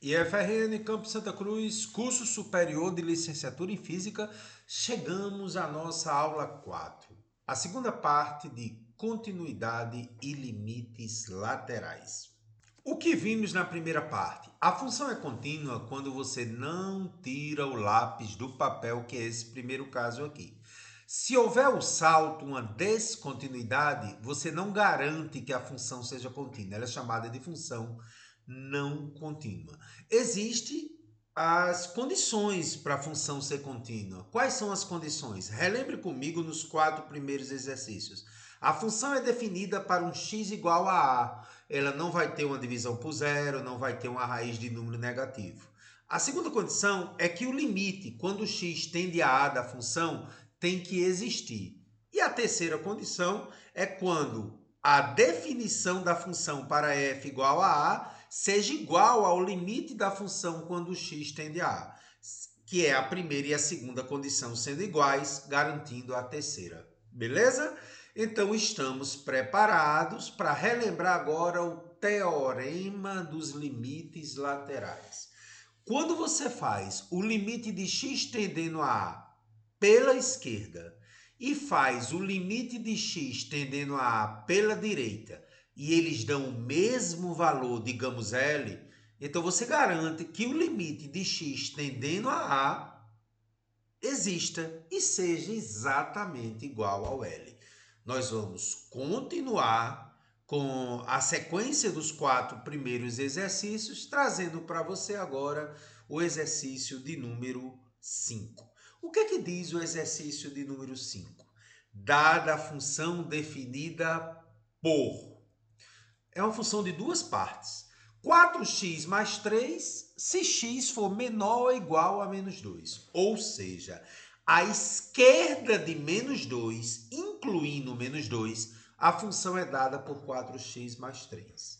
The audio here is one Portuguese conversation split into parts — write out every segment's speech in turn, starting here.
IFRN Campo Santa Cruz, curso superior de licenciatura em Física, chegamos à nossa aula 4, a segunda parte de continuidade e limites laterais. O que vimos na primeira parte? A função é contínua quando você não tira o lápis do papel, que é esse primeiro caso aqui. Se houver o salto, uma descontinuidade, você não garante que a função seja contínua. Ela é chamada de função não contínua. Existem as condições para a função ser contínua. Quais são as condições? Relembre comigo nos 4 primeiros exercícios. A função é definida para um x igual a a. Ela não vai ter uma divisão por zero, não vai ter uma raiz de número negativo. A segunda condição é que o limite, quando x tende a da função, tem que existir. E a terceira condição é quando a definição da função para f igual a seja igual ao limite da função quando x tende a a, que é a primeira e a segunda condição sendo iguais, garantindo a terceira. Beleza? Então estamos preparados para relembrar agora o teorema dos limites laterais. Quando você faz o limite de x tendendo a a pela esquerda e faz o limite de x tendendo a pela direita e eles dão o mesmo valor, digamos L, então você garante que o limite de x tendendo a exista e seja exatamente igual ao L. Nós vamos continuar com a sequência dos 4 primeiros exercícios, trazendo para você agora o exercício de número 5. O que é que diz o exercício de número 5? Dada a função definida por. É uma função de duas partes. 4x mais 3, se x for menor ou igual a menos 2. Ou seja, à esquerda de menos 2, incluindo menos 2, a função é dada por 4x mais 3.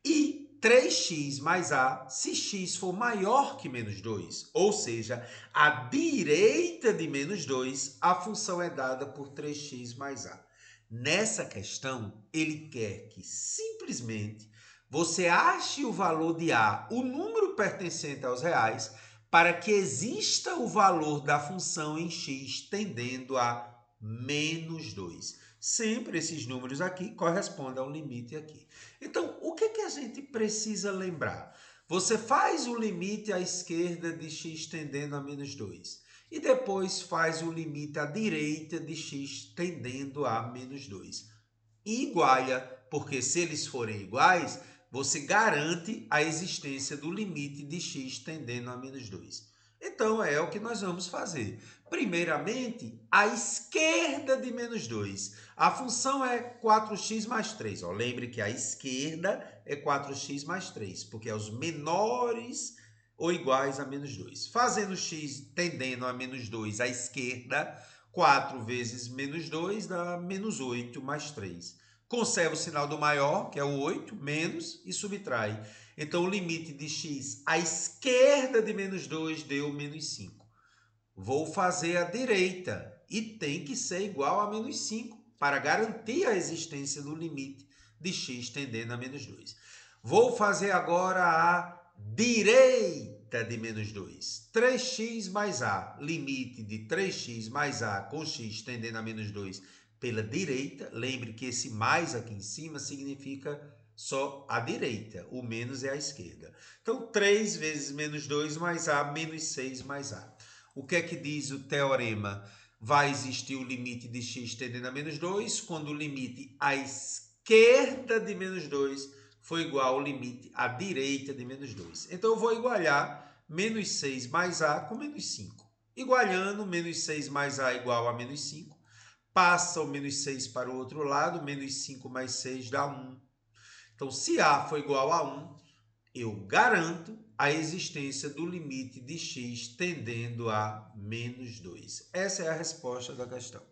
E 3x mais a, se x for maior que menos 2, ou seja, à direita de menos 2, a função é dada por 3x mais a. Nessa questão, ele quer que simplesmente você ache o valor de a, o número pertencente aos reais, para que exista o valor da função em x tendendo a menos 2. Sempre esses números aqui correspondem ao limite aqui. Então, o que a gente precisa lembrar? Você faz o limite à esquerda de x tendendo a menos 2 e depois faz o limite à direita de x tendendo a menos 2. E iguala, porque se eles forem iguais, você garante a existência do limite de x tendendo a menos 2. Então, é o que nós vamos fazer. Primeiramente, à esquerda de menos 2. A função é 4x mais 3. Ó, lembre que a esquerda é 4x mais 3, porque é os menores ou iguais a menos 2. Fazendo x tendendo a menos 2 à esquerda, 4 vezes menos 2 dá menos 8 mais 3. Conserva o sinal do maior, que é o 8, menos, e subtrai. Então, o limite de x à esquerda de menos 2 deu menos 5. Vou fazer à direita e tem que ser igual a menos 5 para garantir a existência do limite de x tendendo a menos 2. Vou fazer agora a direita de menos 2. 3x mais a, limite de 3x mais a com x tendendo a menos 2 pela direita. Lembre que esse mais aqui em cima significa só a direita, o menos é a esquerda. Então, 3 vezes menos 2 mais a, menos 6 mais a. O que é que diz o teorema? Vai existir o limite de x tendendo a menos 2 quando o limite à esquerda de menos 2 for igual ao limite à direita de menos 2. Então, eu vou igualar menos 6 mais a com menos 5. Igualando, menos 6 mais a igual a menos 5. Passa o menos 6 para o outro lado, menos 5 mais 6 dá 1. Então, se a for igual a 1, eu garanto a existência do limite de x tendendo a menos 2. Essa é a resposta da questão.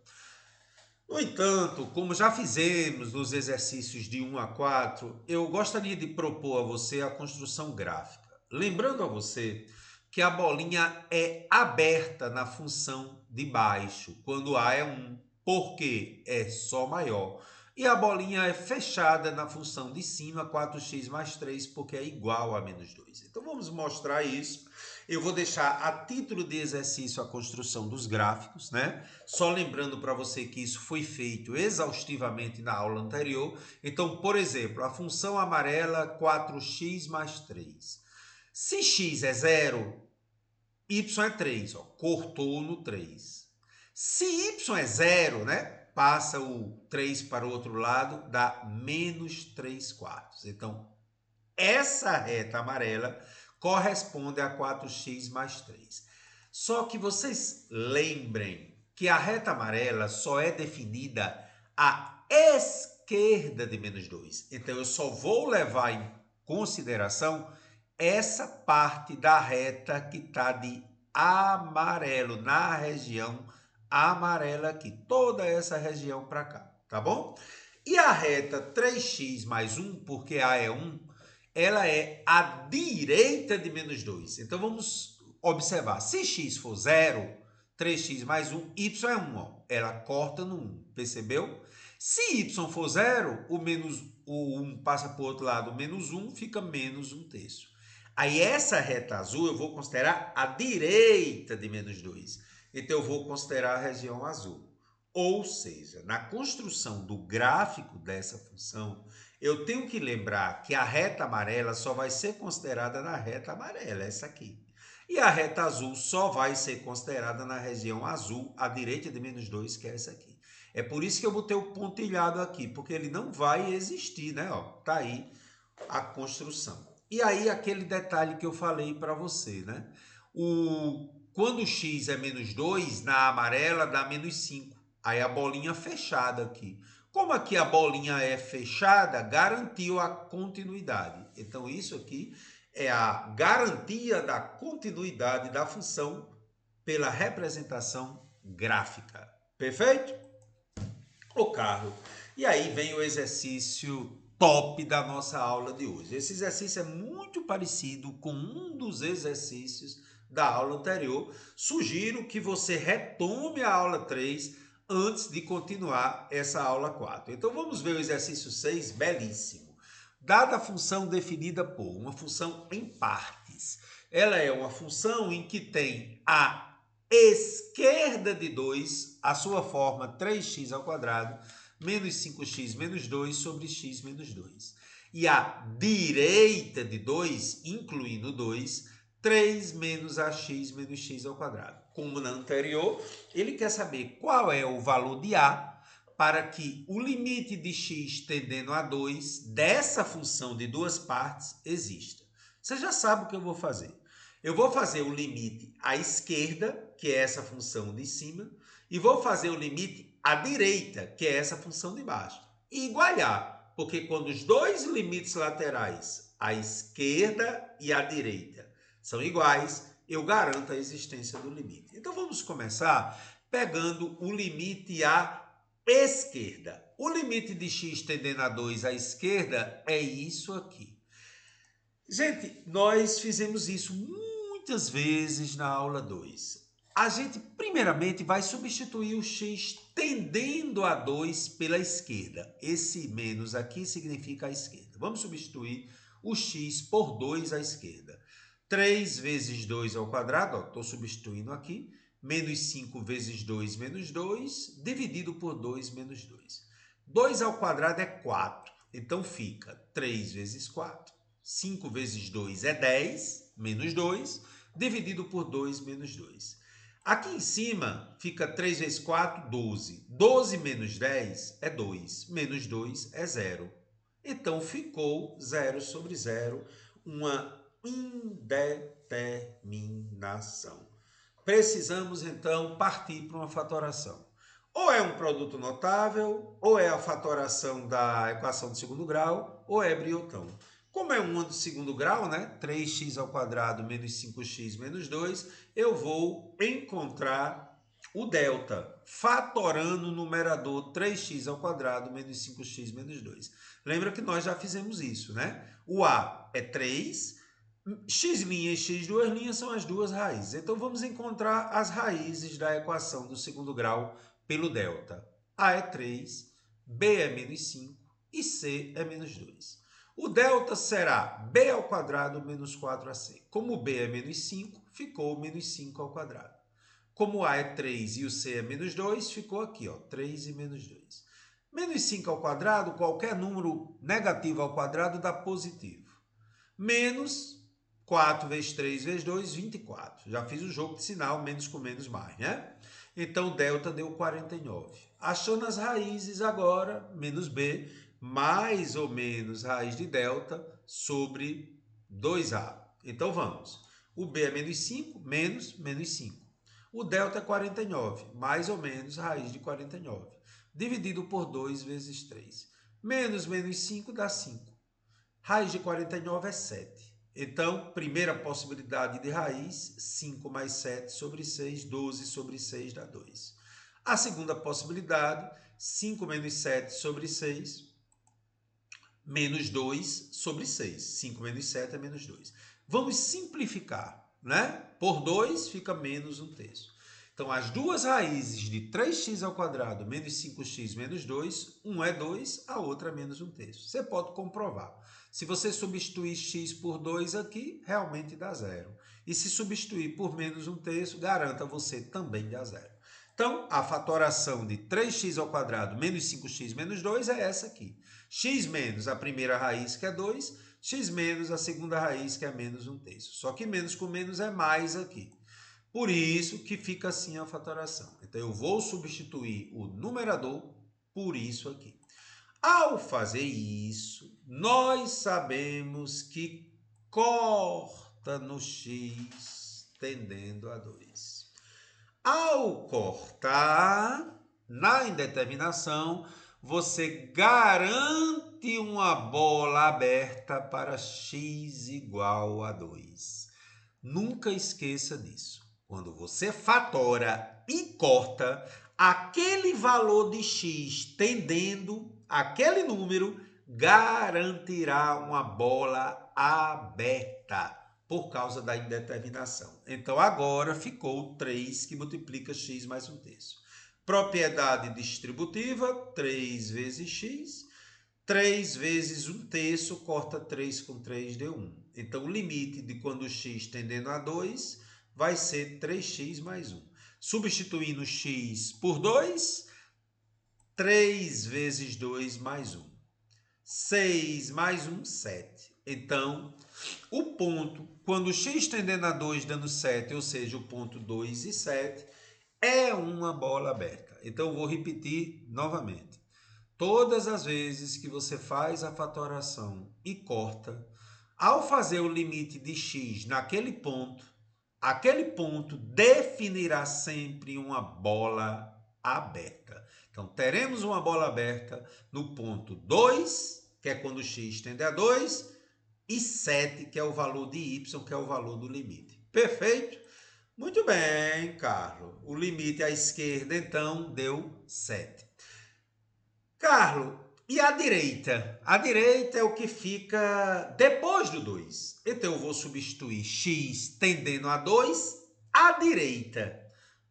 No entanto, como já fizemos nos exercícios de 1 a 4, eu gostaria de propor a você a construção gráfica. Lembrando a você que a bolinha é aberta na função de baixo, quando a é 1, porque é só maior. E a bolinha é fechada na função de cima, 4x mais 3, porque é igual a menos 2. Então vamos mostrar isso. Eu vou deixar a título de exercício a construção dos gráficos, né? Só lembrando para você que isso foi feito exaustivamente na aula anterior. Então, por exemplo, a função amarela 4x mais 3. Se x é 0, y é 3, ó, cortou no 3. Se y é 0, né? Passa o 3 para o outro lado, dá menos 3 quartos. Então, essa reta amarela corresponde a 4x mais 3. Só que vocês lembrem que a reta amarela só é definida à esquerda de menos 2. Então, eu só vou levar em consideração essa parte da reta que está de amarelo, na região amarela aqui, toda essa região para cá, tá bom? E a reta 3x mais 1, porque A é 1, ela é à direita de menos 2. Então vamos observar, se x for 0, 3x mais 1, y é 1, ó. Ela corta no 1, percebeu? Se y for 0, o 1 passa para o outro lado, o menos 1 fica menos 1/3. Aí essa reta azul eu vou considerar a direita de menos 2. Então eu vou considerar a região azul. Ou seja, na construção do gráfico dessa função, eu tenho que lembrar que a reta amarela só vai ser considerada na reta amarela, essa aqui. E a reta azul só vai ser considerada na região azul, à direita de menos 2, que é essa aqui. É por isso que eu botei o pontilhado aqui, porque ele não vai existir, né? Ó, tá aí a construção. E aí aquele detalhe que eu falei para você, né? Quando o x é menos 2, na amarela dá menos 5. Aí a bolinha fechada aqui. Como aqui a bolinha é fechada, garantiu a continuidade. Então isso aqui é a garantia da continuidade da função pela representação gráfica. Perfeito? O carro. E aí vem o exercício top da nossa aula de hoje. Esse exercício é muito parecido com um dos exercícios da aula anterior. Sugiro que você retome a aula 3 antes de continuar essa aula 4. Então vamos ver o exercício 6, belíssimo. Dada a função definida por uma função em partes, ela é uma função em que tem a esquerda de 2, a sua forma 3x ao quadrado, menos 5x menos 2 sobre x menos 2. E a direita de 2, incluindo 2, 3 menos ax menos x ao quadrado. Como na anterior, ele quer saber qual é o valor de a para que o limite de x tendendo a 2 dessa função de duas partes exista. Você já sabe o que eu vou fazer. Eu vou fazer o limite à esquerda, que é essa função de cima, e vou fazer o limite à direita, que é essa função de baixo. E igualar, porque quando os dois limites laterais, à esquerda e à direita, são iguais, eu garanto a existência do limite. Então vamos começar pegando o limite à esquerda. O limite de x tendendo a 2 à esquerda é isso aqui. Gente, nós fizemos isso muitas vezes na aula 2. A gente, primeiramente, vai substituir o x tendendo a 2 pela esquerda. Esse menos aqui significa a esquerda. Vamos substituir o x por 2 à esquerda. 3 vezes 2 ao quadrado, estou substituindo aqui, menos 5 vezes 2 menos 2, dividido por 2 menos 2. 2 ao quadrado é 4, então fica 3 vezes 4. 5 vezes 2 é 10, menos 2, dividido por 2 menos 2. Aqui em cima fica 3 vezes 4, 12. 12 menos 10 é 2, menos 2 é 0. Então ficou 0 sobre 0, uma indeterminação. Precisamos então partir para uma fatoração. Ou é um produto notável, ou é a fatoração da equação de segundo grau, ou é Briotão. Como é uma do segundo grau, né? 3x ao quadrado menos 5x menos 2, eu vou encontrar o delta, fatorando o numerador 3x ao quadrado menos 5x menos 2. Lembra que nós já fizemos isso, né? O A é 3, x' e x2' são as duas raízes. Então vamos encontrar as raízes da equação do segundo grau pelo delta. A é 3, B é menos 5 e C é menos 2. O delta será B ao quadrado menos 4AC. Como B é menos 5, ficou menos 5 ao quadrado. Como A é 3 e o C é menos 2, ficou aqui, ó, 3 e menos 2. Menos 5 ao quadrado, qualquer número negativo ao quadrado dá positivo. Menos 4 vezes 3 vezes 2, 24. Já fiz o jogo de sinal, menos com menos mais, né? Então, delta deu 49. Achando as raízes agora, menos B, mais ou menos raiz de delta sobre 2A. Então, vamos. O B é menos 5, menos 5. O delta é 49, mais ou menos raiz de 49, dividido por 2 vezes 3. Menos 5 dá 5. Raiz de 49 é 7. Então, primeira possibilidade de raiz, 5 mais 7 sobre 6, 12 sobre 6 dá 2. A segunda possibilidade, 5 menos 7 sobre 6, menos 2 sobre 6. 5 menos 7 é menos 2. Vamos simplificar, né? Por 2 fica menos 1/3. Então, as duas raízes de 3x ao quadrado menos 5x menos 2, um é 2, a outra é menos 1/3. Você pode comprovar. Se você substituir x por 2 aqui, realmente dá zero. E se substituir por menos 1/3, garanta você também dá zero. Então, a fatoração de 3x ao quadrado menos 5x menos 2 é essa aqui. X menos a primeira raiz, que é 2, x menos a segunda raiz, que é menos 1/3. Só que menos com menos é mais aqui. Por isso que fica assim a fatoração. Então, eu vou substituir o numerador por isso aqui. Ao fazer isso, nós sabemos que corta no x tendendo a 2. Ao cortar, na indeterminação, você garante uma bola aberta para x igual a 2. Nunca esqueça disso. Quando você fatora e corta, aquele valor de x tendendo aquele número garantirá uma bola aberta por causa da indeterminação. Então, agora ficou 3 que multiplica x mais 1/3. Propriedade distributiva, 3 vezes x. 3 vezes 1/3 corta 3 com 3 deu 1. Então, o limite de quando x tendendo a 2 vai ser 3x mais 1. Substituindo x por 2, 3 vezes 2 mais 1. 6 mais 1, 7. Então, o ponto, quando x tendendo a 2 dando 7, ou seja, o ponto 2 e 7, é uma bola aberta. Então, eu vou repetir novamente. Todas as vezes que você faz a fatoração e corta, ao fazer o limite de x naquele ponto, aquele ponto definirá sempre uma bola aberta. Então, teremos uma bola aberta no ponto 2, que é quando x tende a 2, e 7, que é o valor de y, que é o valor do limite. Perfeito? Muito bem, Carlos. O limite à esquerda, então, deu 7. Carlos, e a direita? A direita é o que fica depois do 2. Então, eu vou substituir x tendendo a 2 à direita.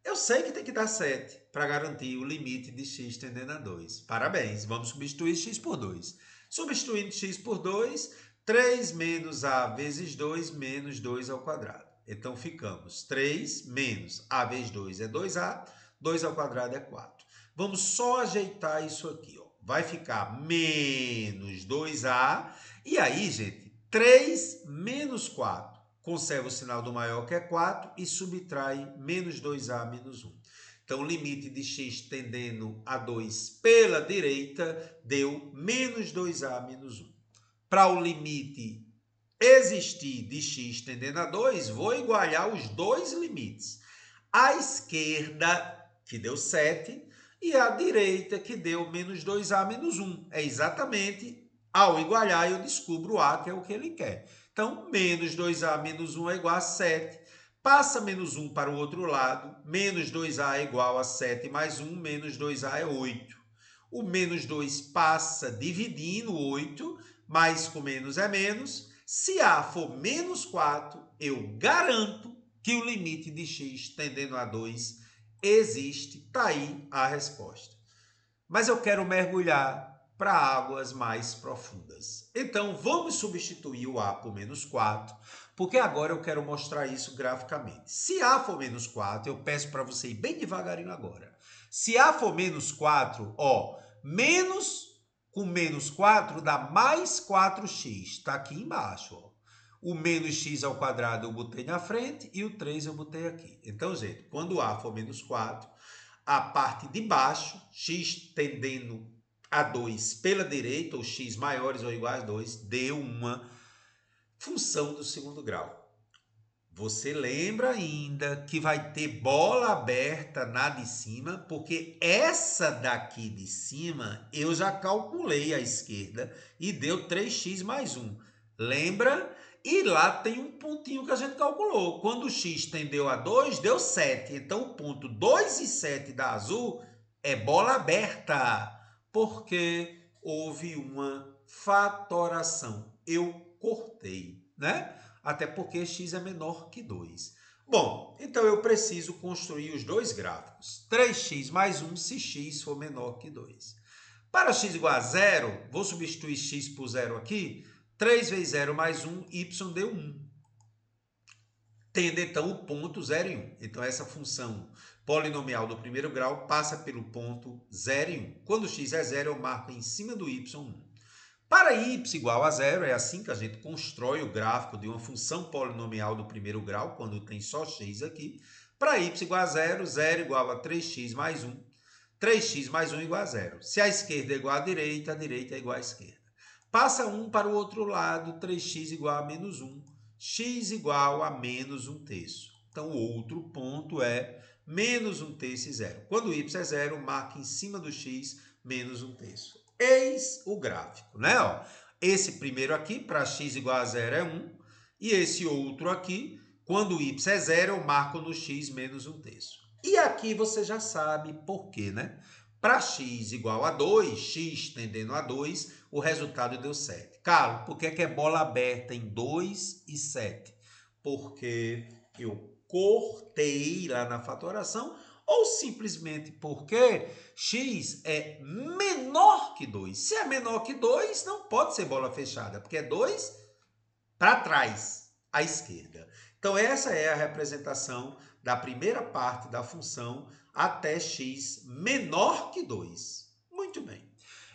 Eu sei que tem que dar 7 para garantir o limite de x tendendo a 2. Parabéns, vamos substituir x por 2. Substituindo x por 2, 3 menos a vezes 2 menos 2 ao quadrado. Então, ficamos 3 menos a vezes 2 é 2a, 2 ao quadrado é 4. Vamos só ajeitar isso aqui, ó. Vai ficar menos 2a. E aí, gente, 3 menos 4. Conserva o sinal do maior, que é 4, e subtrai menos 2a menos 1. Então, o limite de x tendendo a 2 pela direita deu menos 2a menos 1. Para o limite existir de x tendendo a 2, vou igualar os dois limites. A esquerda, que deu 7, e a direita, que deu menos 2a menos 1. É exatamente, ao igualar, eu descubro a, que é o que ele quer. Então, menos 2a menos 1 é igual a 7. Passa menos 1 para o outro lado. Menos 2a é igual a 7 mais 1. Menos 2a é 8. O menos 2 passa dividindo 8. Mais com menos é menos. Se a for menos 4, eu garanto que o limite de x tendendo a 2 existe. Está aí a resposta. mas eu quero mergulhar para águas mais profundas. Então, vamos substituir o A por menos 4, porque agora eu quero mostrar isso graficamente. Se A for menos 4, eu peço para você ir bem devagarinho agora. Se A for menos 4, ó, menos com menos 4 dá mais 4x, está aqui embaixo, ó. O menos x ao quadrado eu botei na frente e o 3 eu botei aqui. Então, gente, quando A for menos 4, a parte de baixo, x tendendo a 2 pela direita, ou x maiores ou iguais a 2, deu uma função do segundo grau. Você lembra ainda que vai ter bola aberta na de cima, porque essa daqui de cima eu já calculei à esquerda e deu 3x mais 1. Lembra? E lá tem um pontinho que a gente calculou. Quando o x tendeu a 2, deu 7. Então o ponto 2 e 7 da azul é bola aberta, porque houve uma fatoração. Eu cortei, né? Até porque x é menor que 2. Bom, então eu preciso construir os dois gráficos. 3x mais 1 se x for menor que 2. Para x igual a 0, vou substituir x por 0 aqui. 3 vezes 0 mais 1, y deu 1. Tendo então o ponto 0 e 1. Então essa função polinomial do primeiro grau passa pelo ponto 0 e 1. Quando x é 0, eu marco em cima do y 1. Para y igual a 0, é assim que a gente constrói o gráfico de uma função polinomial do primeiro grau, quando tem só x aqui. Para y igual a 0, 0 igual a 3x mais 1. 3x mais 1 igual a 0. Se a esquerda é igual à direita, a direita é igual à esquerda. Passa 1 para o outro lado, 3x igual a menos 1. X igual a menos 1/3. Então, o outro ponto é menos 1/3 e 0. Quando y é 0, marque em cima do x menos 1/3. Eis o gráfico, né? Ó, esse primeiro aqui, para x igual a 0, é 1. E esse outro aqui, quando y é 0, eu marco no x menos 1/3. E aqui você já sabe por quê, né? Para x igual a 2, x tendendo a 2, o resultado deu 7. Carlos, por que é bola aberta em 2 e 7? Porque eu cortei lá na fatoração, ou simplesmente porque x é menor que 2. Se é menor que 2, não pode ser bola fechada, porque é 2 para trás, à esquerda. Então, essa é a representação da primeira parte da função até x menor que 2. Muito bem.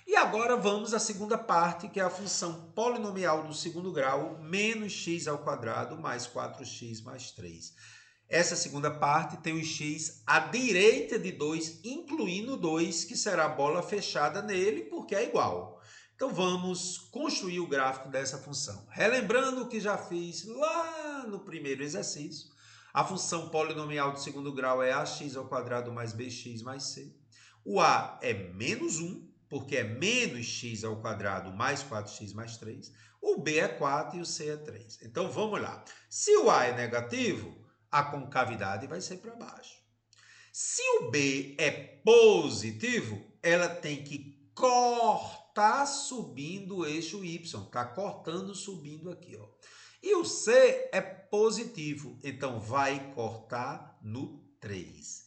E agora vamos à segunda parte, que é a função polinomial do segundo grau, menos x ao quadrado mais 4x mais 3. Essa segunda parte tem o x à direita de 2, incluindo 2, que será a bola fechada nele, porque é igual. Então vamos construir o gráfico dessa função. Relembrando o que já fiz lá no primeiro exercício, a função polinomial do segundo grau é ax ao quadrado mais bx mais c. O a é menos 1, porque é menos x ao quadrado mais 4x mais 3. O b é 4 e o c é 3. Então vamos lá. Se o a é negativo, a concavidade vai ser para baixo. Se o b é positivo, ela tem que cortar subindo o eixo y. Está cortando subindo aqui, ó. E o c é positivo, então vai cortar no 3.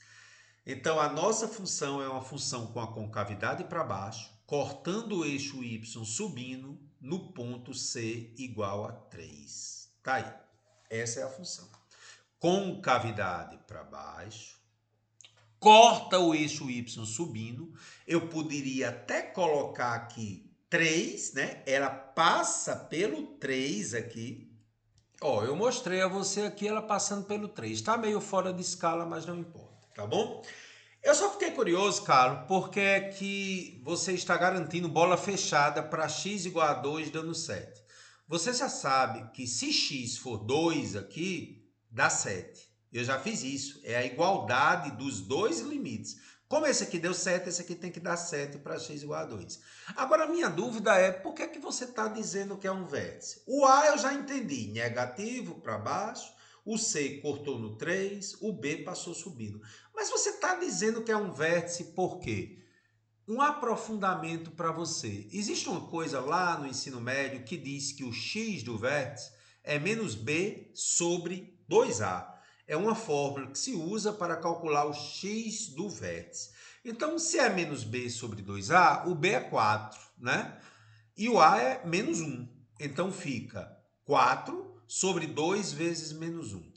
Então, a nossa função é uma função com a concavidade para baixo, cortando o eixo y subindo no ponto c igual a 3. Tá aí. Essa é a função. Concavidade para baixo, corta o eixo y subindo. Eu poderia até colocar aqui 3, né? Ela passa pelo 3 aqui. Ó, eu mostrei a você aqui ela passando pelo 3. Está meio fora de escala, mas não importa, tá bom? Eu só fiquei curioso, Carlos, porque é que você está garantindo bola fechada para x igual a 2 dando 7. Você já sabe que se x for 2 aqui, dá 7. Eu já fiz isso. É a igualdade dos dois limites. Como esse aqui deu 7, esse aqui tem que dar 7 para x igual a 2. Agora, a minha dúvida é, por que você está dizendo que é um vértice? O A eu já entendi, negativo para baixo, o C cortou no 3, o B passou subindo. Mas você está dizendo que é um vértice por quê? Um aprofundamento para você. Existe uma coisa lá no ensino médio que diz que o x do vértice é menos b sobre 2a. é uma fórmula que se usa para calcular o x do vértice. Então, se é menos b sobre 2a, o b é 4, né? E o a é menos 1. Então, fica 4 sobre 2 vezes menos 1.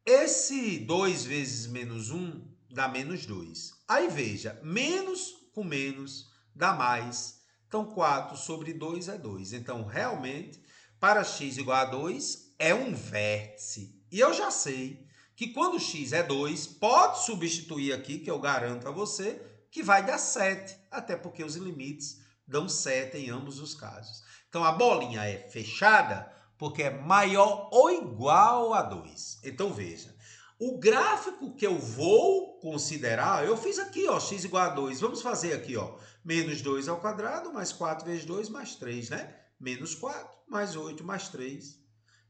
Esse 2 vezes menos 1 dá menos 2. Aí, veja, menos com menos dá mais. Então, 4 sobre 2 é 2. Então, realmente, para x igual a 2, é um vértice. E eu já sei que quando x é 2, pode substituir aqui, que eu garanto a você, que vai dar 7. Até porque os limites dão 7 em ambos os casos. Então, a bolinha é fechada porque é maior ou igual a 2. Então, veja, o gráfico que eu vou considerar, eu fiz aqui, ó, x igual a 2. Vamos fazer aqui, ó, menos 2 ao quadrado, mais 4 vezes 2, mais 3, né? Menos 4, mais 8, mais 3.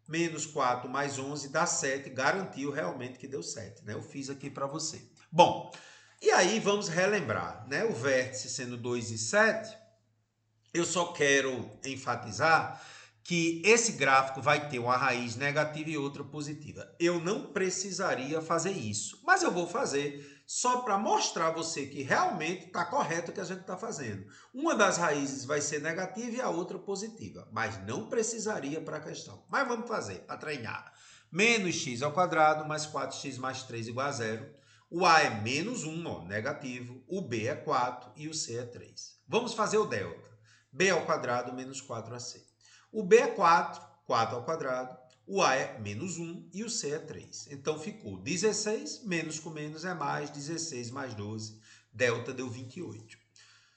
Menos 4, mais 11, dá 7. Garantiu realmente que deu 7, né? Eu fiz aqui para você. Bom, e aí vamos relembrar, né? O vértice sendo 2 e 7, eu só quero enfatizar que esse gráfico vai ter uma raiz negativa e outra positiva. Eu não precisaria fazer isso, mas eu vou fazer só para mostrar a você que realmente está correto o que a gente está fazendo. Uma das raízes vai ser negativa e a outra positiva, mas não precisaria para a questão. Mas vamos fazer, para treinar. Menos x ao quadrado mais 4x mais 3 igual a 0. O a é menos 1, ó, negativo. O b é 4 e o c é 3. Vamos fazer o delta. B ao quadrado menos 4ac. O b é 4, 4 ao quadrado. O a é menos 1 e o c é 3. Então ficou 16, menos com menos é mais, 16 mais 12. Delta deu 28.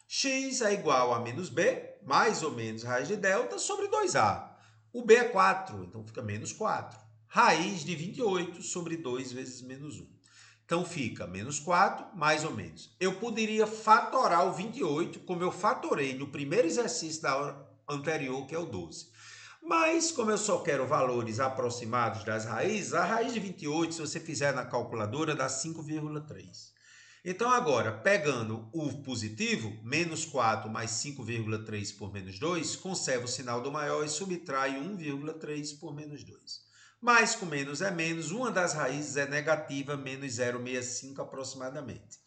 X é igual a menos b, mais ou menos raiz de delta, sobre 2a. O b é 4, então fica menos 4. Raiz de 28 sobre 2 vezes menos 1. Então fica menos 4, mais ou menos. Eu poderia fatorar o 28, como eu fatorei no primeiro exercício da hora anterior, que é o 12. Mas, como eu só quero valores aproximados das raízes, a raiz de 28, se você fizer na calculadora, dá 5,3. Então, agora, pegando o positivo, menos 4 mais 5,3 por menos 2, conserva o sinal do maior e subtrai 1,3 por menos 2. Mais com menos é menos, uma das raízes é negativa, menos 0,65 aproximadamente,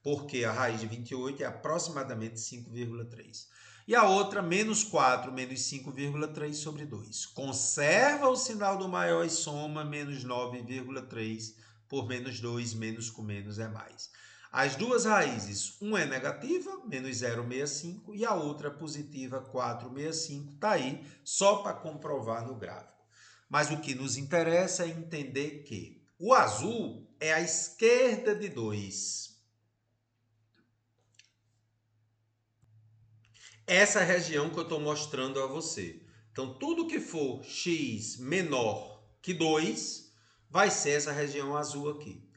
porque a raiz de 28 é aproximadamente 5,3. E a outra, menos 4 menos 5,3 sobre 2. Conserva o sinal do maior e soma menos 9,3 por menos 2, menos com menos é mais. As duas raízes, uma é negativa, menos 0,65, e a outra é positiva, 4,65. Está aí, só para comprovar no gráfico. Mas o que nos interessa é entender que o azul é a esquerda de 2. Essa é a região que eu estou mostrando a você. Então, tudo que for x menor que 2 vai ser essa região azul aqui.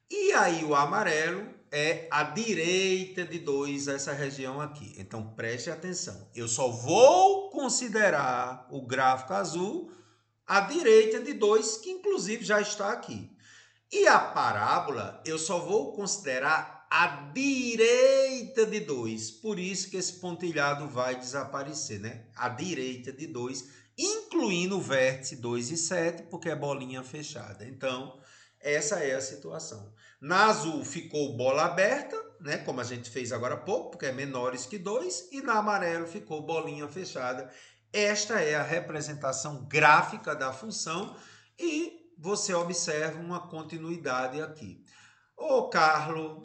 E aí o amarelo é a direita de 2, essa região aqui. Então, preste atenção. Eu só vou considerar o gráfico azul à direita de 2, que inclusive já está aqui. E a parábola, eu só vou considerar à direita de 2. Por isso que esse pontilhado vai desaparecer, né? À direita de 2, incluindo o vértice 2 e 7, porque é bolinha fechada. Então, essa é a situação. Na azul ficou bola aberta, né? Como a gente fez agora há pouco, porque é menores que 2. E na amarelo ficou bolinha fechada. Esta é a representação gráfica da função e você observa uma continuidade aqui. Ô, Carlos,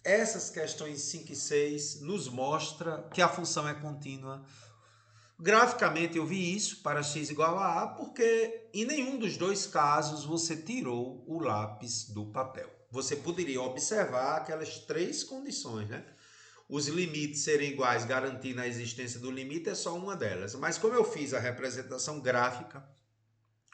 essas questões 5 e 6 nos mostra que a função é contínua. Graficamente eu vi isso para x igual a a, porque em nenhum dos dois casos você tirou o lápis do papel. Você poderia observar aquelas três condições, né? Os limites serem iguais, garantindo a existência do limite, é só uma delas. Mas como eu fiz a representação gráfica,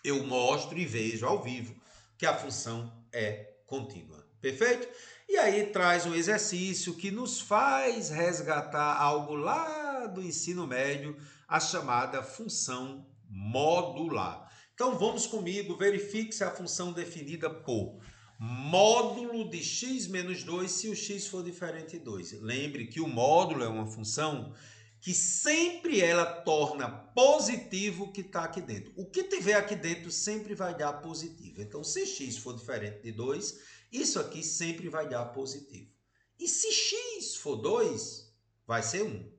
eu mostro e vejo ao vivo que a função é contínua. Perfeito? E aí traz um exercício que nos faz resgatar algo lá do ensino médio, a chamada função modular. Então vamos comigo, verifique se a função definida por módulo de x menos 2 se o x for diferente de 2. Lembre que o módulo é uma função que sempre ela torna positivo o que está aqui dentro. O que tiver aqui dentro sempre vai dar positivo. Então, se x for diferente de 2, isso aqui sempre vai dar positivo. E se x for 2, vai ser 1.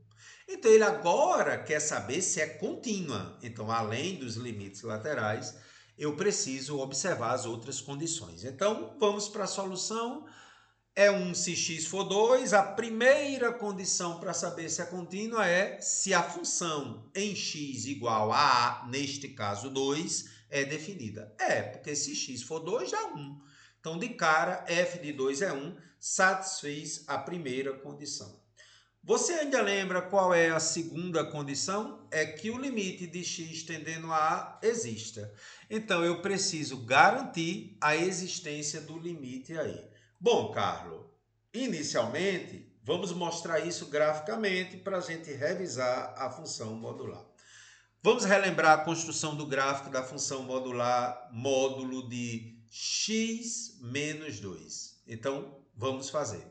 Então, ele agora quer saber se é contínua. Então, além dos limites laterais, eu preciso observar as outras condições. Então, vamos para a solução. Se x for 2, a primeira condição para saber se é contínua é se a função em x igual a, neste caso 2, é definida. Porque se x for 2, dá 1. Então, de cara, f de 2 é 1, satisfez a primeira condição. Você ainda lembra qual é a segunda condição? É que o limite de x tendendo a exista. Então, eu preciso garantir a existência do limite aí. Bom, Carlos, inicialmente, vamos mostrar isso graficamente para a gente revisar a função modular. Vamos relembrar a construção do gráfico da função modular módulo de x menos 2. Então, vamos fazer.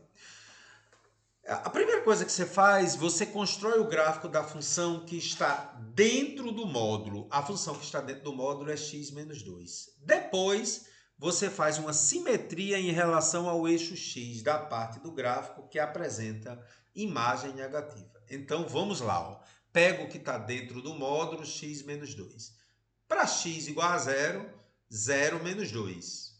A primeira coisa que você faz, você constrói o gráfico da função que está dentro do módulo. A função que está dentro do módulo é x menos 2. Depois, você faz uma simetria em relação ao eixo x da parte do gráfico que apresenta imagem negativa. Então, vamos lá. Pega o que está dentro do módulo, x menos 2. Para x igual a 0, 0 menos 2.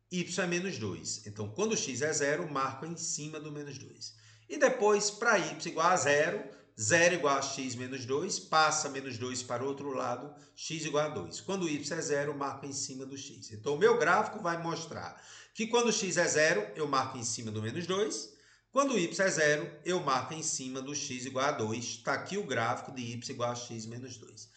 Y é menos 2. Então, quando x é 0, marco em cima do menos 2. E depois, para y igual a 0, 0 igual a x menos 2, passa menos 2 para o outro lado, x igual a 2. Quando y é 0, marco em cima do x. Então, o meu gráfico vai mostrar que quando x é 0, eu marco em cima do menos 2. Quando y é 0, eu marco em cima do x igual a 2. Está aqui o gráfico de y igual a x menos 2.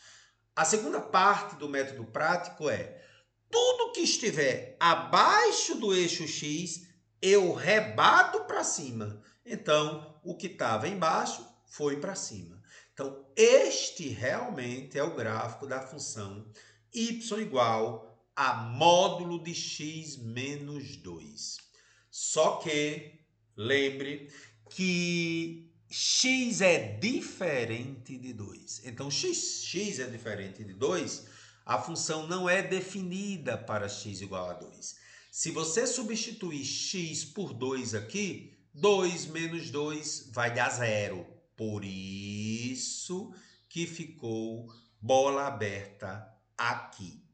A segunda parte do método prático é tudo que estiver abaixo do eixo x, eu rebato para cima. Então, o que estava embaixo foi para cima. Então, este realmente é o gráfico da função y igual a módulo de x menos 2. Só que, lembre que x é diferente de 2. Então, x é diferente de 2, a função não é definida para x igual a 2. Se você substituir x por 2 aqui, 2 menos 2 vai dar 0. Por isso que ficou bola aberta aqui.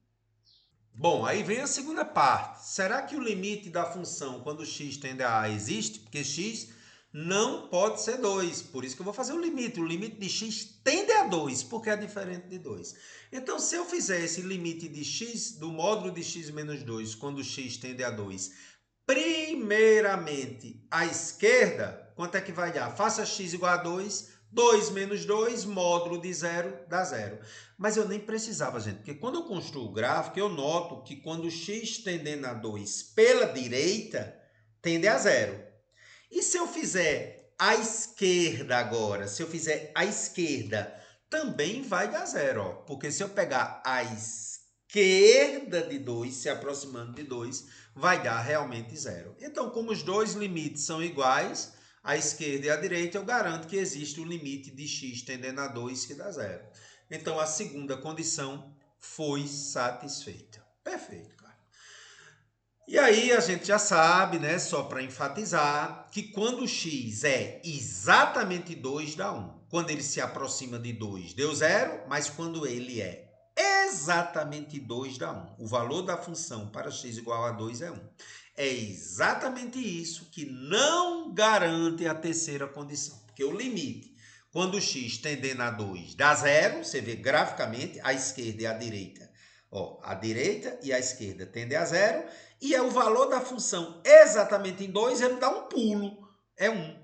Bom, aí vem a segunda parte. Será que o limite da função quando x tende a existe? Porque x não pode ser 2. Por isso que eu vou fazer o limite. O limite de x tende a 2, porque é diferente de 2. Então, se eu fizer esse limite de x, do módulo de x menos 2, quando x tende a 2, primeiramente à esquerda, quanto é que vai dar? Faça x igual a 2, 2 menos 2, módulo de 0, dá 0. Mas eu nem precisava, gente, porque quando eu construo o gráfico, eu noto que quando x tendendo a 2 pela direita, tende a 0. E se eu fizer à esquerda agora, se eu fizer à esquerda, também vai dar 0, ó, porque se eu pegar a esquerda de 2, se aproximando de 2, vai dar realmente 0. Então, como os dois limites são iguais, a esquerda e a direita, eu garanto que existe o limite de x tendendo a 2 que dá 0. Então, a segunda condição foi satisfeita. Perfeito, cara. E aí, a gente já sabe, né, só para enfatizar, que quando x é exatamente 2, dá 1. Quando ele se aproxima de 2, deu 0, mas quando ele é exatamente 2, dá 1. O valor da função para x igual a 2 é 1. É exatamente isso que não garante a terceira condição, porque o limite quando x tendendo a 2 dá 0, você vê graficamente, a esquerda e a direita. A direita e a esquerda tendem a 0, e é o valor da função exatamente em 2, ele dá um pulo, é 1,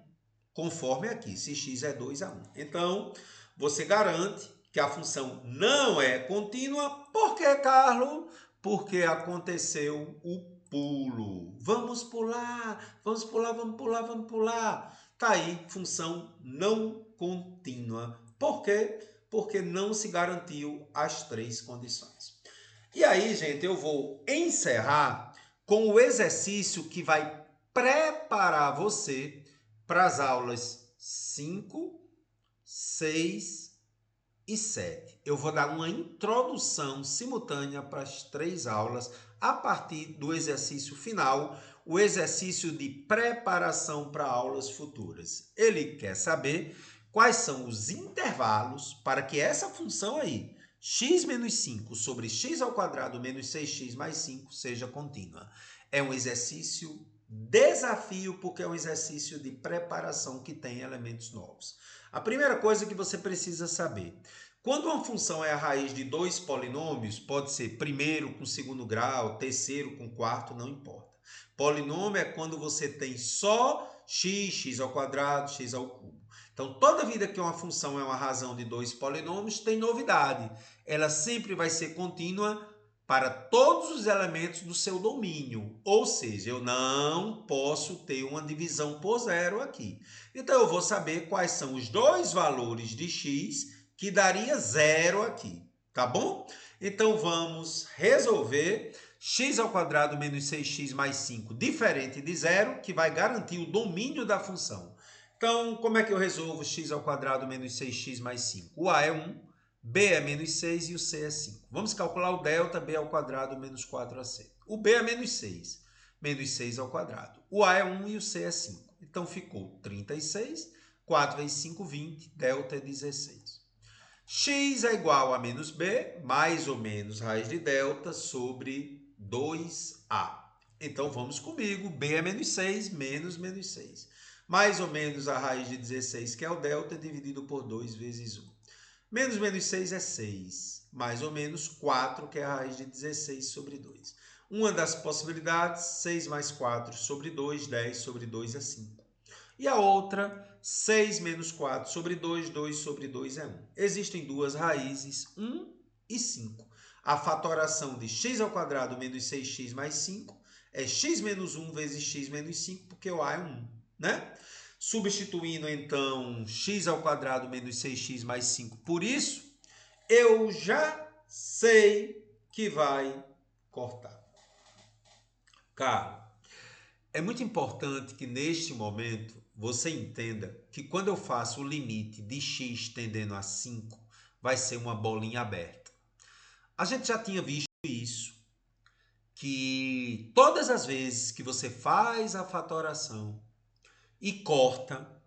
conforme aqui, se x é 2 a 1. Então, você garante que a função não é contínua, por quê, Carlos? Porque aconteceu o pulo. Vamos pular, vamos pular, vamos pular, vamos pular. Tá aí, função não contínua. Por quê? Porque não se garantiu as três condições. E aí, gente, eu vou encerrar com o exercício que vai preparar você para as aulas 5, 6 e 7. Eu vou dar uma introdução simultânea para as 3 aulas a partir do exercício final, o exercício de preparação para aulas futuras. Ele quer saber quais são os intervalos para que essa função aí, x menos 5 sobre x ao quadrado menos 6x mais 5, seja contínua. É um exercício desafio porque é um exercício de preparação que tem elementos novos. A primeira coisa que você precisa saber, quando uma função é a raiz de 2 polinômios, pode ser primeiro com segundo grau, terceiro com quarto, não importa. Polinômio é quando você tem só x, x ao quadrado, x ao cubo. Então, toda vida que uma função é uma razão de 2 polinômios, tem novidade. Ela sempre vai ser contínua para todos os elementos do seu domínio. Ou seja, eu não posso ter uma divisão por zero aqui. Então, eu vou saber quais são os dois valores de x que daria zero aqui, tá bom? Então, vamos resolver x ao quadrado menos 6x mais 5 diferente de zero, que vai garantir o domínio da função. Então, como é que eu resolvo x ao quadrado menos 6x mais 5? O a é 1, b é menos 6 e o c é 5. Vamos calcular o delta, b ao quadrado menos 4ac. O b é menos 6, menos 6 ao quadrado. O a é 1 e o c é 5. Então, ficou 36, 4 vezes 5, 20, delta é 16. X é igual a menos b, mais ou menos raiz de delta sobre 2a. Então, vamos comigo. B é menos 6, menos 6. Mais ou menos a raiz de 16, que é o delta, dividido por 2 vezes 1. Menos 6 é 6. Mais ou menos 4, que é a raiz de 16 sobre 2. Uma das possibilidades, 6 mais 4 sobre 2, 10 sobre 2 é 5. E a outra, 6 menos 4 sobre 2, 2 sobre 2 é 1. Existem duas raízes, 1 e 5. A fatoração de x ao quadrado menos 6x mais 5 é x menos 1 vezes x menos 5, porque o a é 1, né? Substituindo, então, x ao quadrado menos 6x mais 5 por isso, eu já sei que vai cortar. Cara, é muito importante que neste momento você entenda que quando eu faço o limite de x tendendo a 5, vai ser uma bolinha aberta. A gente já tinha visto isso, que todas as vezes que você faz a fatoração e corta,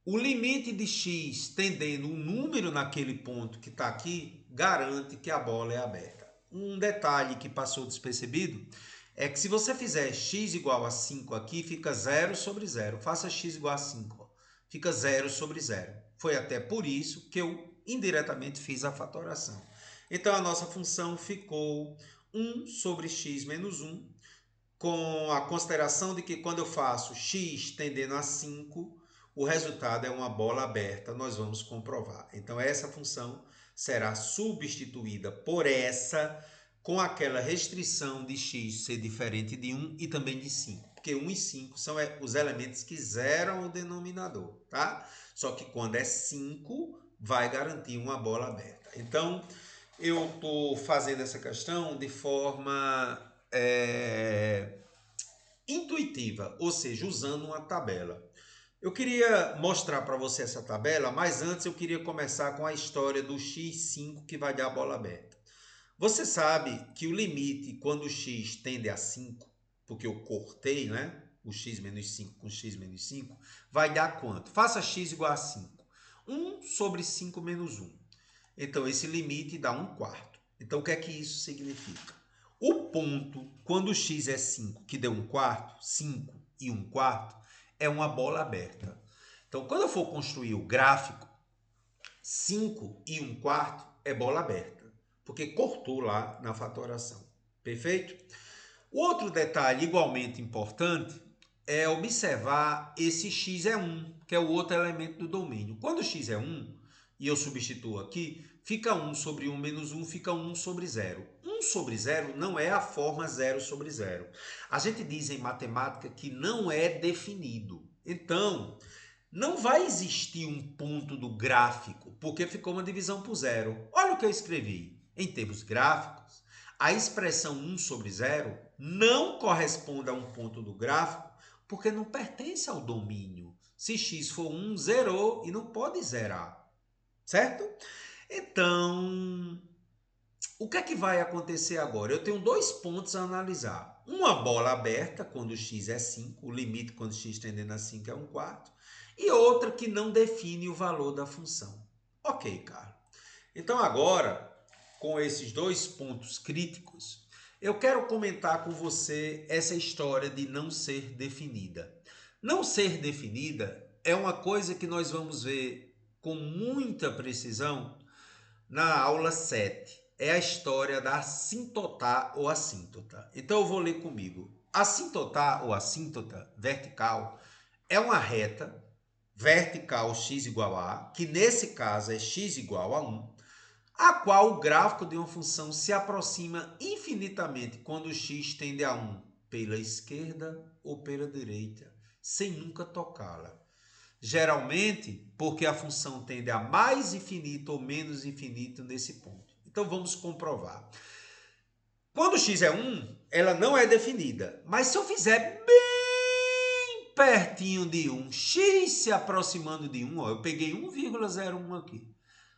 o limite de x tendendo um número naquele ponto que está aqui, garante que a bola é aberta. Um detalhe que passou despercebido é que se você fizer x igual a 5 aqui, fica 0 sobre 0. Faça x igual a 5, fica 0 sobre 0. Foi até por isso que eu indiretamente fiz a fatoração. Então, a nossa função ficou 1 sobre x menos 1, com a consideração de que quando eu faço x tendendo a 5, o resultado é uma bola aberta. Nós vamos comprovar. Então, essa função será substituída por essa, com aquela restrição de x ser diferente de 1 e também de 5. Porque 1 e 5 são os elementos que zeram o denominador, tá? Só que quando é 5, vai garantir uma bola aberta. Então, eu estou fazendo essa questão de forma intuitiva, ou seja, usando uma tabela. Eu queria mostrar para você essa tabela, mas antes eu queria começar com a história do x5 que vai dar a bola aberta. Você sabe que o limite, quando o x tende a 5, porque eu cortei, né? O x menos 5 com x menos 5, vai dar quanto? Faça x igual a 5. 1 sobre 5 menos 1. Então, esse limite dá 1 quarto. Então, o que é que isso significa? O ponto, quando o x é 5, que deu 1 quarto, 5 e 1 quarto, é uma bola aberta. Então, quando eu for construir o gráfico, 5 e 1 quarto é bola aberta, porque cortou lá na fatoração. Perfeito? O outro detalhe igualmente importante é observar esse x é 1, que é o outro elemento do domínio. Quando o x é 1, e eu substituo aqui, fica 1 sobre 1 menos 1, fica 1 sobre 0. 1 sobre 0 não é a forma 0 sobre 0. A gente diz em matemática que não é definido. Então, não vai existir um ponto do gráfico, porque ficou uma divisão por zero. Olha o que eu escrevi. Em termos gráficos, a expressão 1 sobre 0 não corresponde a um ponto do gráfico, porque não pertence ao domínio. Se x for 1, zerou e não pode zerar, certo? Então, o que é que vai acontecer agora? Eu tenho dois pontos a analisar. Uma bola aberta, quando x é 5, o limite quando x tendendo a 5 é 1/4, e outra que não define o valor da função. Ok, Carlos. Então agora, com esses dois pontos críticos, eu quero comentar com você essa história de não ser definida. Não ser definida é uma coisa que nós vamos ver com muita precisão na aula 7. É a história da assintota ou assíntota. Então eu vou ler comigo. Assintota ou assíntota vertical é uma reta vertical x igual a, que nesse caso é x igual a 1, a qual o gráfico de uma função se aproxima infinitamente quando x tende a 1 pela esquerda ou pela direita, sem nunca tocá-la. Geralmente, porque a função tende a mais infinito ou menos infinito nesse ponto. Então vamos comprovar. Quando x é 1, ela não é definida. Mas se eu fizer bem pertinho de 1, x se aproximando de 1, ó, eu peguei 1,01 aqui.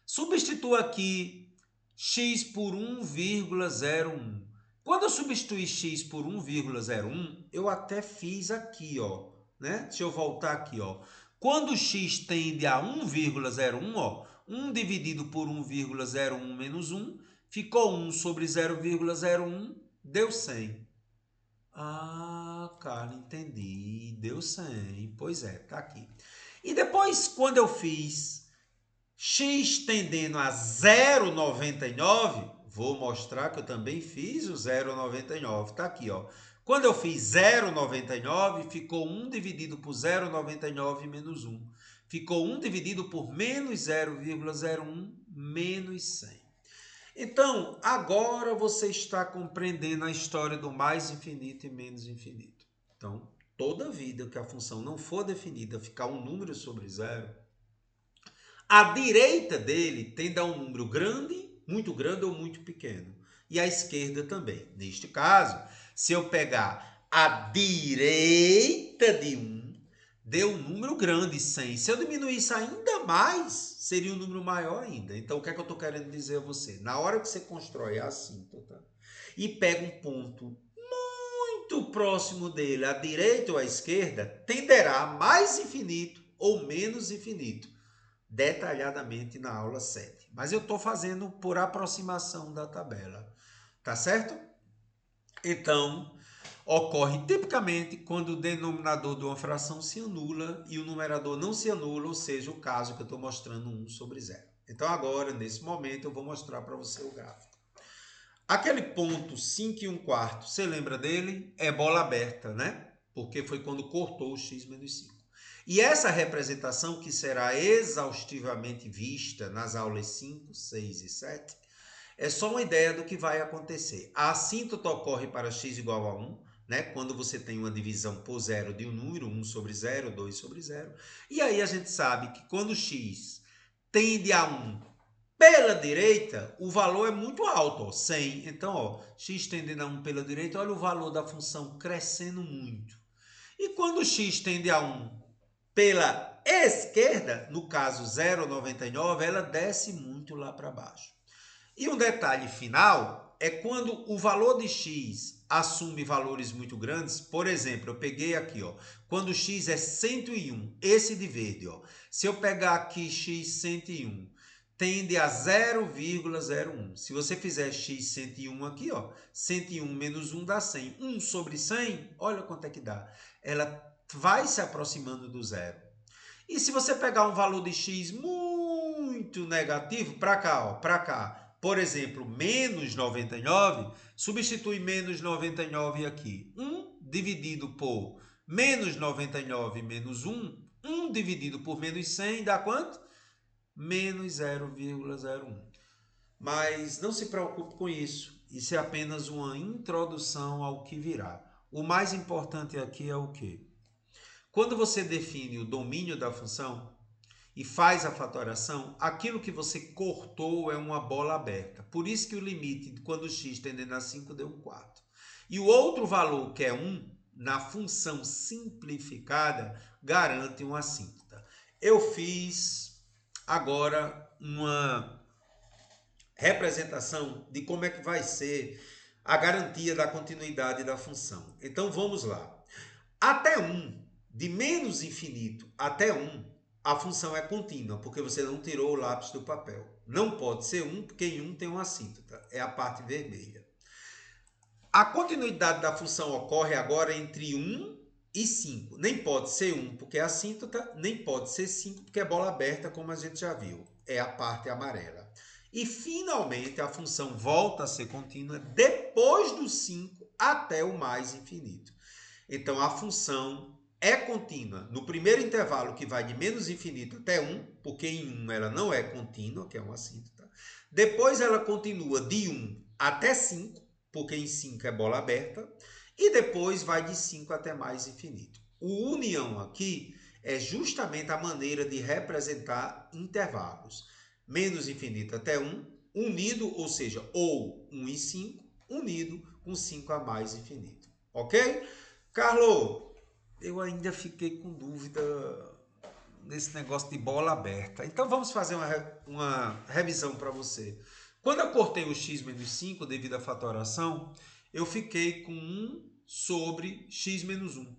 Substituo aqui x por 1,01. Quando eu substituir x por 1,01, eu até fiz aqui, ó, né? Deixa eu voltar aqui, ó. Quando x tende a 1,01, ó, 1 dividido por 1,01 menos 1, ficou 1 sobre 0,01, deu 100. Ah, cara, entendi. Deu 100. Pois é, tá aqui. E depois, quando eu fiz x tendendo a 0,99, vou mostrar que eu também fiz o 0,99. Tá aqui, ó. Quando eu fiz 0,99, ficou 1 dividido por 0,99 menos 1. Ficou 1 dividido por menos 0,01 menos 100. Então, agora você está compreendendo a história do mais infinito e menos infinito. Então, toda vida que a função não for definida, ficar um número sobre zero, a direita dele tende a um número grande, muito grande ou muito pequeno. E a esquerda também. Neste caso, se eu pegar a direita de 1, deu um número grande, 100. Se eu diminuir isso ainda mais, seria um número maior ainda. Então, o que é que eu estou querendo dizer a você? Na hora que você constrói a assíntota e pega um ponto muito próximo dele, à direita ou à esquerda, tenderá a mais infinito ou menos infinito, detalhadamente na aula 7. Mas eu estou fazendo por aproximação da tabela, tá certo? Então, ocorre tipicamente quando o denominador de uma fração se anula e o numerador não se anula, ou seja, o caso que eu estou mostrando 1 sobre 0. Então agora, nesse momento, eu vou mostrar para você o gráfico. Aquele ponto 5 e 1/4, você lembra dele? É bola aberta, né? Porque foi quando cortou o x menos 5. E essa representação, que será exaustivamente vista nas aulas 5, 6 e 7, é só uma ideia do que vai acontecer. A assíntota ocorre para x igual a 1, né? Quando você tem uma divisão por zero de um número, 1 sobre 0, 2 sobre 0. E aí a gente sabe que quando x tende a 1 pela direita, o valor é muito alto, ó, 100. Então, ó, x tendendo a 1 pela direita, olha o valor da função crescendo muito. E quando x tende a 1 pela esquerda, no caso 0,99, ela desce muito lá para baixo. E um detalhe final é quando o valor de x assume valores muito grandes. Por exemplo, eu peguei aqui, ó, quando x é 101, esse de verde, ó. Se eu pegar aqui x 101, tende a 0,01. Se você fizer x 101 aqui, ó, 101 menos 1 dá 100. 1 sobre 100, olha quanto é que dá. Ela vai se aproximando do zero. E se você pegar um valor de x muito negativo, para cá, ó, para cá, por exemplo, menos 99, substitui menos 99 aqui. 1 dividido por menos 99 menos 1, 1 dividido por menos 100 dá quanto? Menos 0,01. Mas não se preocupe com isso. Isso é apenas uma introdução ao que virá. O mais importante aqui é o quê? Quando você define o domínio da função e faz a fatoração, aquilo que você cortou é uma bola aberta. Por isso que o limite, quando x tendendo a 5, deu 1/4. E o outro valor, que é 1, na função simplificada garante uma assíntota. Eu fiz agora uma representação de como é que vai ser a garantia da continuidade da função. Então vamos lá. Até 1, de menos infinito até 1, a função é contínua, porque você não tirou o lápis do papel. Não pode ser 1, porque em 1 tem uma assíntota, é a parte vermelha. A continuidade da função ocorre agora entre 1 e 5. Nem pode ser 1 porque é assíntota, nem pode ser 5 porque é bola aberta, como a gente já viu. É a parte amarela. E finalmente a função volta a ser contínua depois do 5 até o mais infinito. Então a função é contínua no primeiro intervalo, que vai de menos infinito até 1, porque em 1 ela não é contínua, que é uma assíntota. Depois ela continua de 1 até 5, porque em 5 é bola aberta, e depois vai de 5 até mais infinito. O união aqui é justamente a maneira de representar intervalos. Menos infinito até 1, unido, ou seja, ou 1 e 5, unido com 5 a mais infinito. Ok? Carlos, eu ainda fiquei com dúvida nesse negócio de bola aberta. Então vamos fazer uma revisão para você. Quando eu cortei o x menos 5 devido à fatoração, eu fiquei com 1 sobre x menos 1.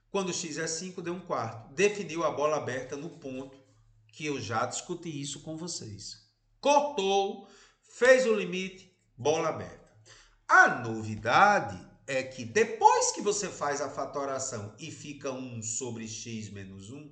Quando x é 5, deu 1/4. Definiu a bola aberta no ponto que eu já discuti isso com vocês. Cortou, fez o limite, bola aberta. A novidade é que depois que você faz a fatoração e fica 1 sobre x menos 1,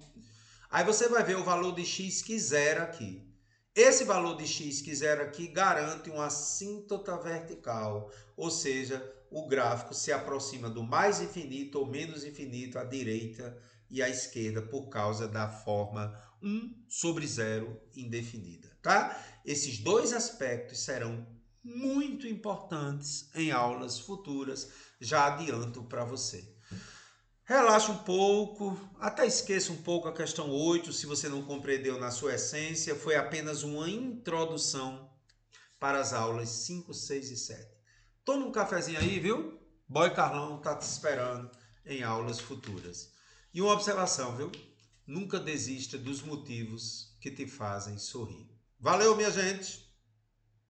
aí você vai ver o valor de x que zera aqui. Esse valor de x que zera aqui garante uma assíntota vertical, ou seja, o gráfico se aproxima do mais infinito ou menos infinito à direita e à esquerda por causa da forma 1 sobre 0 indefinida, tá? Esses dois aspectos serão muito importantes em aulas futuras, já adianto para você. Relaxa um pouco, até esqueça um pouco a questão 8, se você não compreendeu na sua essência, foi apenas uma introdução para as aulas 5, 6 e 7. Toma um cafezinho aí, viu? Boy Carlão tá te esperando em aulas futuras. E uma observação, viu? Nunca desista dos motivos que te fazem sorrir. Valeu, minha gente!